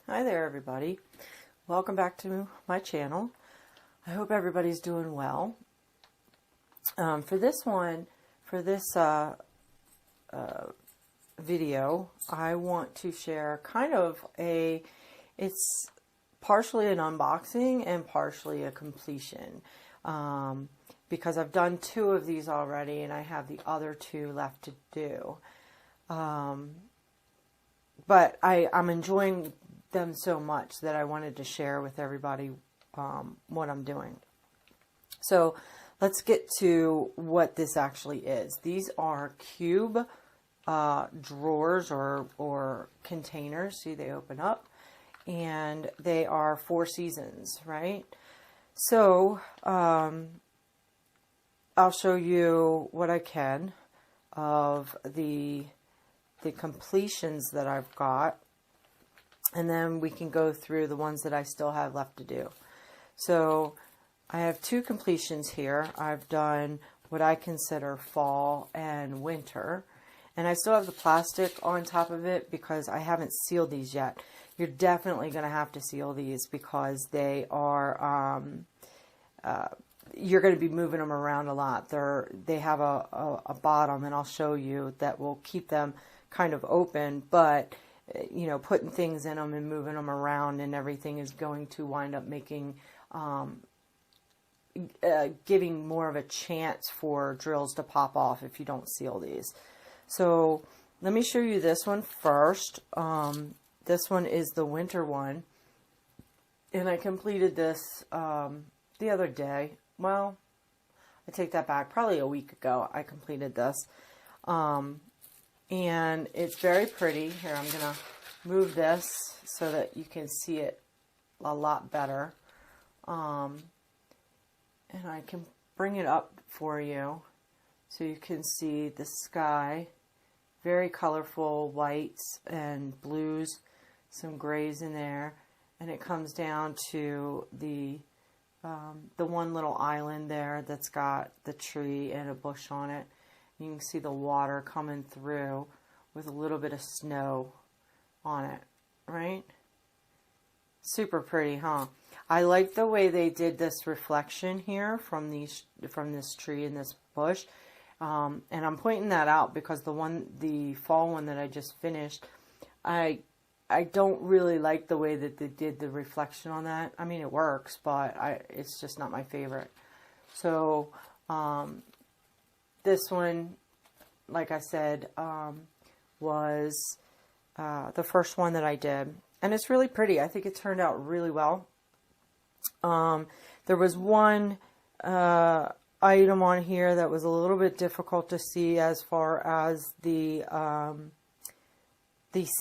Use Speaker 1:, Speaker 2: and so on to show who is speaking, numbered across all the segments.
Speaker 1: Hi there, everybody. Welcome back to my channel. I hope everybody's doing well. For this video, I want to share it's partially an unboxing and partially a completion. Because I've done 2 of these already and I have the other 2 left to do. But I'm enjoying them so much that I wanted to share with everybody what I'm doing. So let's get to what this actually is. These are cube drawers or containers. See, they open up and they are 4 seasons, right? So I'll show you what I can of the completions that I've got. And then we can go through the ones that I still have left to do. So I have 2 completions here. I've done what I consider fall and winter. And I still have the plastic on top of it because I haven't sealed these yet. You're definitely going to have to seal these because they are, you're going to be moving them around a lot. They have a bottom, and I'll show you, that will keep them kind of open, but you know, putting things in them and moving them around and everything is going to wind up making, giving more of a chance for drills to pop off if you don't seal these. So let me show you this one first. This one is the winter one, and I completed this the other day. Well, I take that back. Probably a week ago I completed this. And it's very pretty. Here, I'm going to move this so that you can see it a lot better. And I can bring it up for you so you can see the sky. Very colorful whites and blues, some grays in there. And it comes down to the one little island there that's got the tree and a bush on it. You can see the water coming through with a little bit of snow on it, right? Super pretty, huh? I like the way they did this reflection here from this tree and this bush. And I'm pointing that out because the fall one that I just finished, I don't really like the way that they did the reflection on that. I mean, it works, but it's just not my favorite. So, this one, like I said, was the first one that I did. And it's really pretty. I think it turned out really well. There was one item on here that was a little bit difficult to see as far as the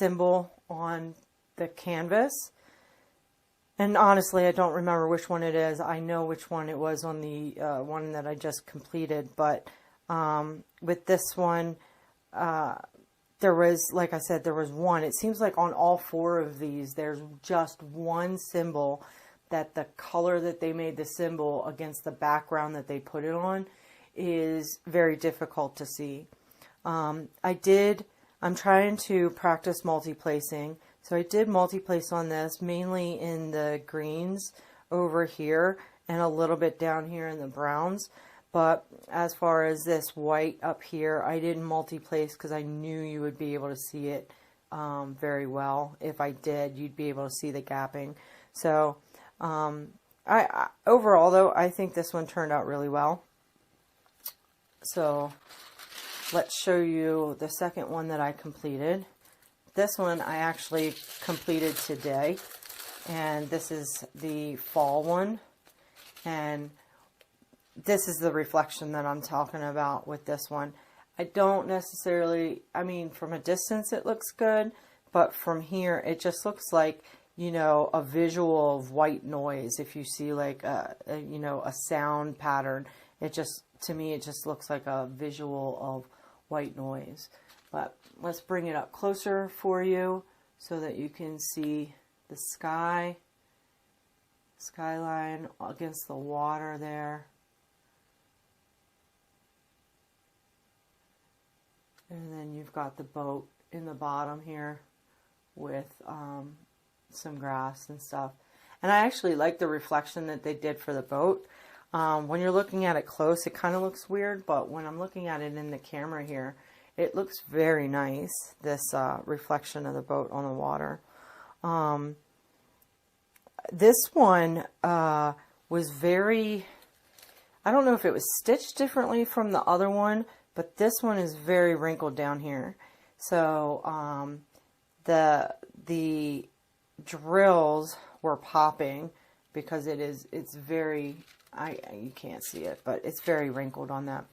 Speaker 1: symbol on the canvas. And honestly, I don't remember which one it is. I know which one it was on the one that I just completed, but with this one, there was, like I said, there was one. It seems like on all 4 of these, there's just one symbol that the color that they made the symbol against the background that they put it on is very difficult to see. I'm trying to practice multi-placing. So I did multi-place on this, mainly in the greens over here and a little bit down here in the browns. But as far as this white up here, I didn't multi-place because I knew you would be able to see it very well. If I did, you'd be able to see the gapping. So overall, though, I think this one turned out really well. So let's show you the second one that I completed. This one I actually completed today, and this is the fall one, and this is the reflection that I'm talking about with this one. I don't necessarily, I mean, from a distance it looks good, but from here it just looks like, you know, a visual of white noise. If you see like you know, a sound pattern, it just, to me, it just looks like a visual of white noise. But let's bring it up closer for you so that you can see the skyline against the water there. And then you've got the boat in the bottom here with some grass and stuff. And I actually like the reflection that they did for the boat. When you're looking at it close, it kind of looks weird, but when I'm looking at it in the camera here, it looks very nice, this reflection of the boat on the water. This one was very, I don't know if it was stitched differently from the other one, but this one is very wrinkled down here. So the drills were popping because it's very, you can't see it, but it's very wrinkled on that.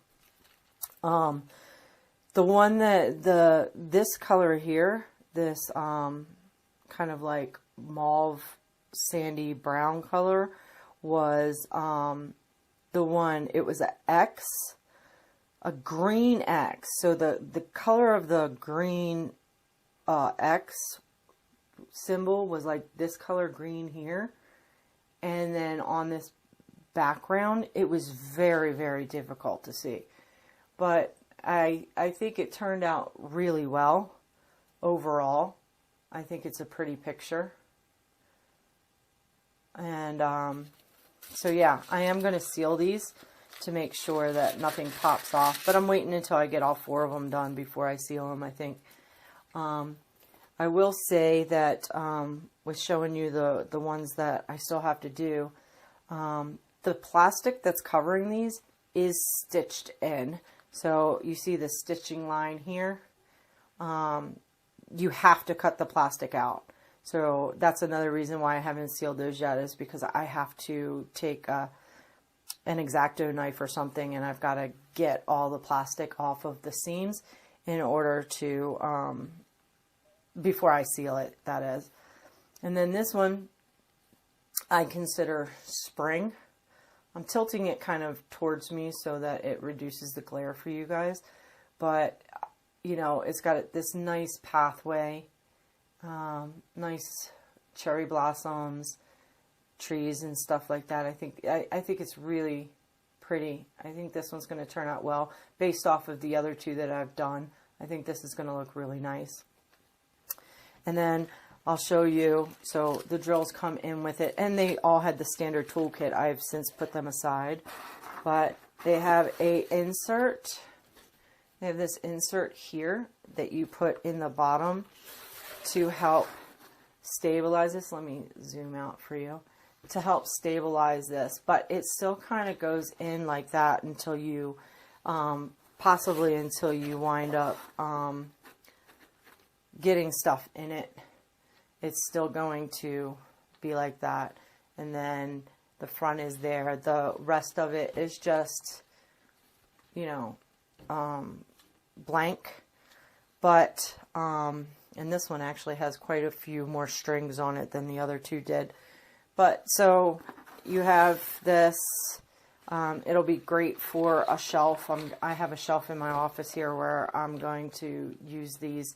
Speaker 1: The one that, this color here, this kind of like mauve sandy brown color was the one, it was a green X. So the color of the green X symbol was like this color green here. And then on this background, it was very, very difficult to see. But I think it turned out really well overall. I think it's a pretty picture. And so yeah, I am going to seal these to make sure that nothing pops off. But I'm waiting until I get all 4 of them done before I seal them, I think. I will say that with showing you the ones that I still have to do, the plastic that's covering these is stitched in. So you see the stitching line here. You have to cut the plastic out. So that's another reason why I haven't sealed those yet, is because I have to take an X-Acto knife or something, and I've got to get all the plastic off of the seams in order to, before I seal it, that is. And then this one, I consider spring. I'm tilting it kind of towards me so that it reduces the glare for you guys. But, you know, it's got this nice pathway, nice cherry blossoms, trees and stuff like that. I think it's really pretty. I think this one's going to turn out well based off of the other 2 that I've done. I think this is going to look really nice. And then I'll show you, so the drills come in with it, and they all had the standard toolkit. I've since put them aside, but they have a insert. They have this insert here that you put in the bottom to help stabilize this. Let me zoom out for you. To help stabilize this, but it still kind of goes in like that until you, possibly until you wind up getting stuff in it. It's still going to be like that. And then the front is there. The rest of it is just, you know, blank. But, and this one actually has quite a few more strings on it than the other 2 did. But, so you have this, it'll be great for a shelf. I have a shelf in my office here where I'm going to use these.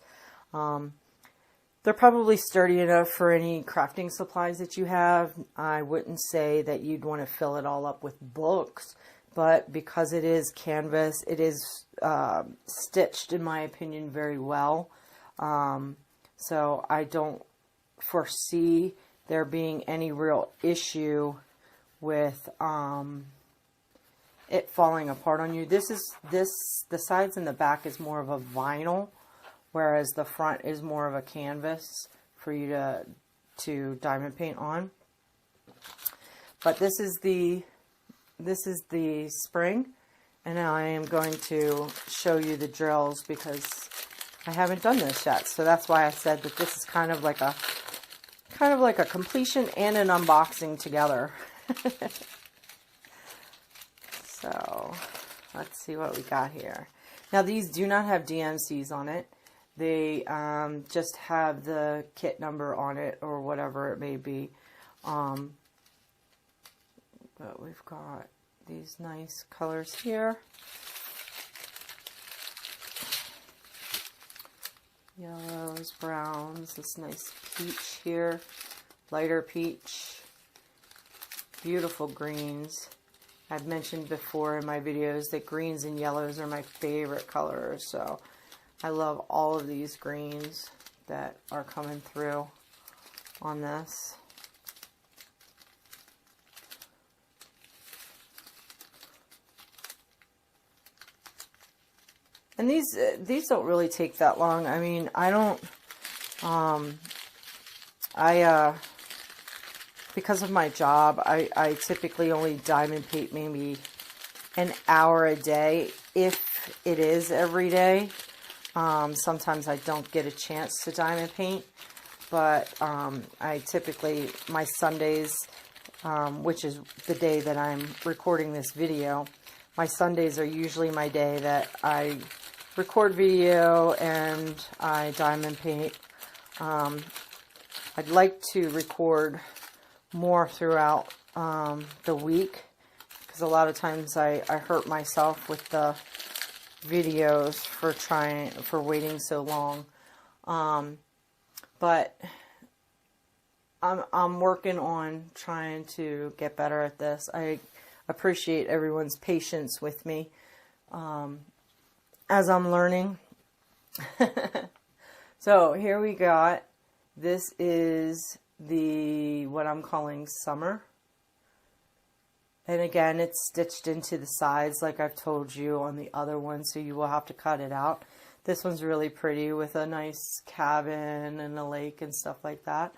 Speaker 1: They're probably sturdy enough for any crafting supplies that you have. I wouldn't say that you'd want to fill it all up with books, but because it is canvas, it is stitched, in my opinion, very well. So I don't foresee there being any real issue with it falling apart on you. The sides and the back is more of a vinyl, whereas the front is more of a canvas for you to diamond paint on. But this is the spring, and I am going to show you the drills because I haven't done this yet. So that's why I said that this is kind of like a completion and an unboxing together. So let's see what we got here. Now these do not have DMCs on it. They just have the kit number on it or whatever it may be. But we've got these nice colors here. Yellows, browns, this nice peach here, lighter peach, beautiful greens. I've mentioned before in my videos that greens and yellows are my favorite colors, so I love all of these greens that are coming through. on this. And these don't really take that long. I mean, I don't, because of my job, I typically only diamond paint maybe an hour a day, if it is every day. Sometimes I don't get a chance to diamond paint, but I typically, my Sundays, which is the day that I'm recording this video, my Sundays are usually my day that I record video and I diamond paint. I'd like to record more throughout the week, because a lot of times I hurt myself with the videos for waiting so long. But I'm working on trying to get better at this. I appreciate everyone's patience with me as I'm learning. So here we got, this is what I'm calling summer. And again, it's stitched into the sides like I've told you on the other one, so you will have to cut it out. This one's really pretty with a nice cabin and a lake and stuff like that.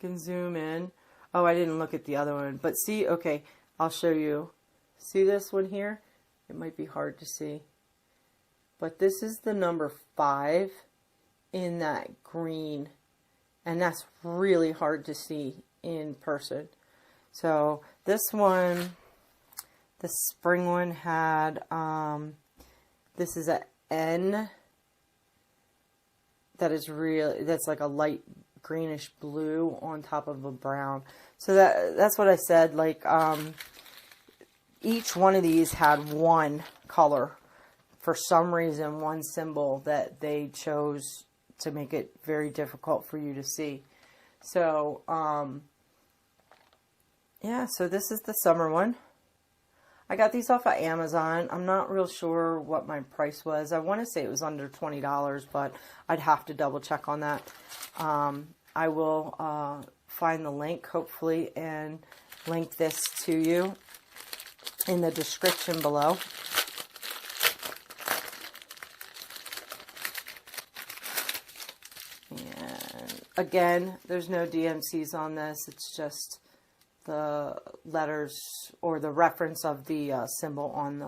Speaker 1: You can zoom in. Oh, I didn't look at the other one. But see, okay, I'll show you. See this one here? It might be hard to see. But this is the number 5 in that green. And that's really hard to see in person. So this one, the spring one had, this is a N that is really, that's like a light greenish blue on top of a brown. So that's what I said, like, each one of these had one color. For some reason, one symbol that they chose to make it very difficult for you to see. So, yeah, so this is the summer one. I got these off of Amazon. I'm not real sure what my price was. I want to say it was under $20, but I'd have to double check on that. I will find the link, hopefully, and link this to you in the description below. And again, there's no DMCs on this. It's just the letters or the reference of the symbol on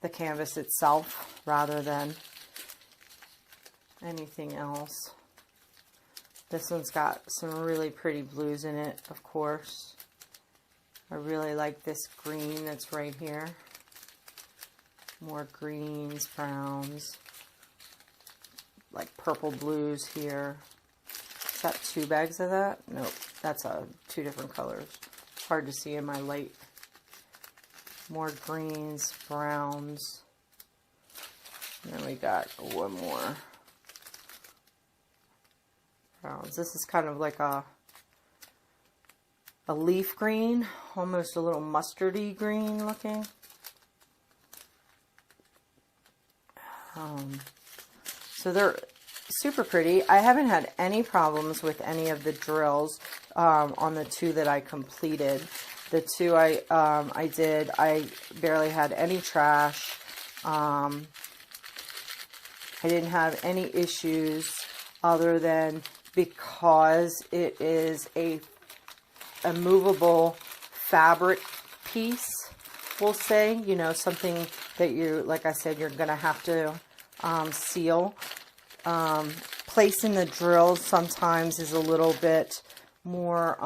Speaker 1: the canvas itself rather than anything else. This one's got some really pretty blues in it, of course. I really like this green that's right here. More greens, browns, like purple blues here. Is that 2 bags of that? Nope, that's 2 different colors. Hard to see in my light. More greens, browns. And then we got one more. Browns. This is kind of like a leaf green, almost a little mustardy green looking. So they're super pretty. I haven't had any problems with any of the drills on the 2 that I completed. The 2 I did, I barely had any trash. I didn't have any issues other than because it is a movable fabric piece, we'll say, you know, something that you, like I said, you're going to have to seal. Placing the drills sometimes is a little bit more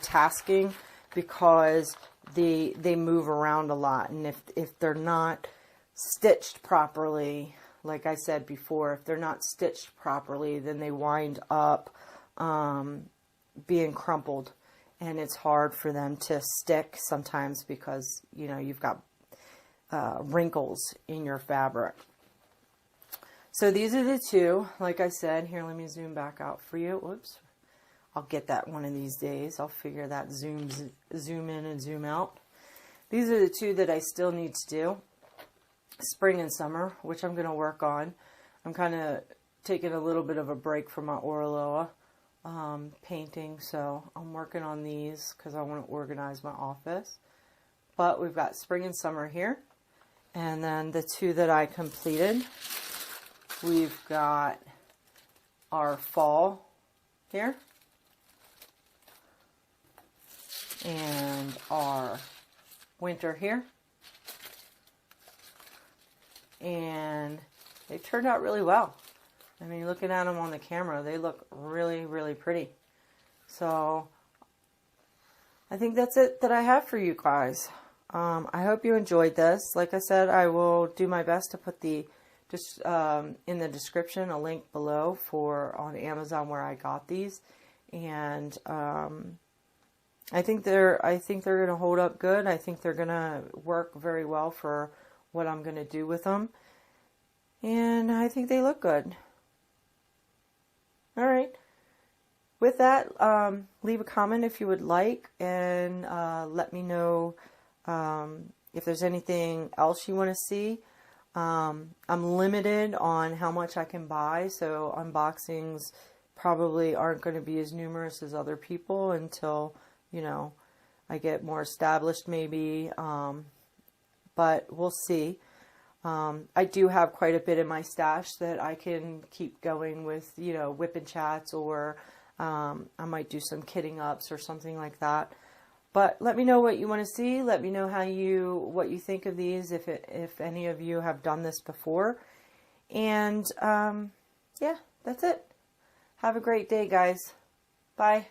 Speaker 1: tasking because they move around a lot, and if they're not stitched properly, like I said before, if they're not stitched properly, then they wind up being crumpled, and it's hard for them to stick sometimes because, you know, you've got wrinkles in your fabric. So these are the 2, like I said. Here, let me zoom back out for you. Whoops. I'll get that one of these days. I'll figure that zoom in and zoom out. These are the 2 that I still need to do. Spring and summer, which I'm going to work on. I'm kind of taking a little bit of a break from my Orloa painting, so I'm working on these because I want to organize my office. But we've got spring and summer here, and then the two that I completed, we've got our fall here and our winter here, and they turned out really well. I mean, looking at them on the camera, they look really, really pretty. So I think that's it that I have for you guys. I hope you enjoyed this. Like I said, I will do my best to put the just in the description a link below for on Amazon where I got these, and I think they're going to hold up good. I think they're going to work very well for what I'm going to do with them, and I think they look good. All right. With that, leave a comment if you would like, and let me know if there's anything else you want to see. I'm limited on how much I can buy, so unboxings probably aren't going to be as numerous as other people until, you know, I get more established maybe, but we'll see. I do have quite a bit in my stash that I can keep going with, you know, whip and chats, or I might do some kitting ups or something like that. But let me know what you want to see. Let me know what you think of these, if any of you have done this before. And yeah, that's it. Have a great day, guys. Bye.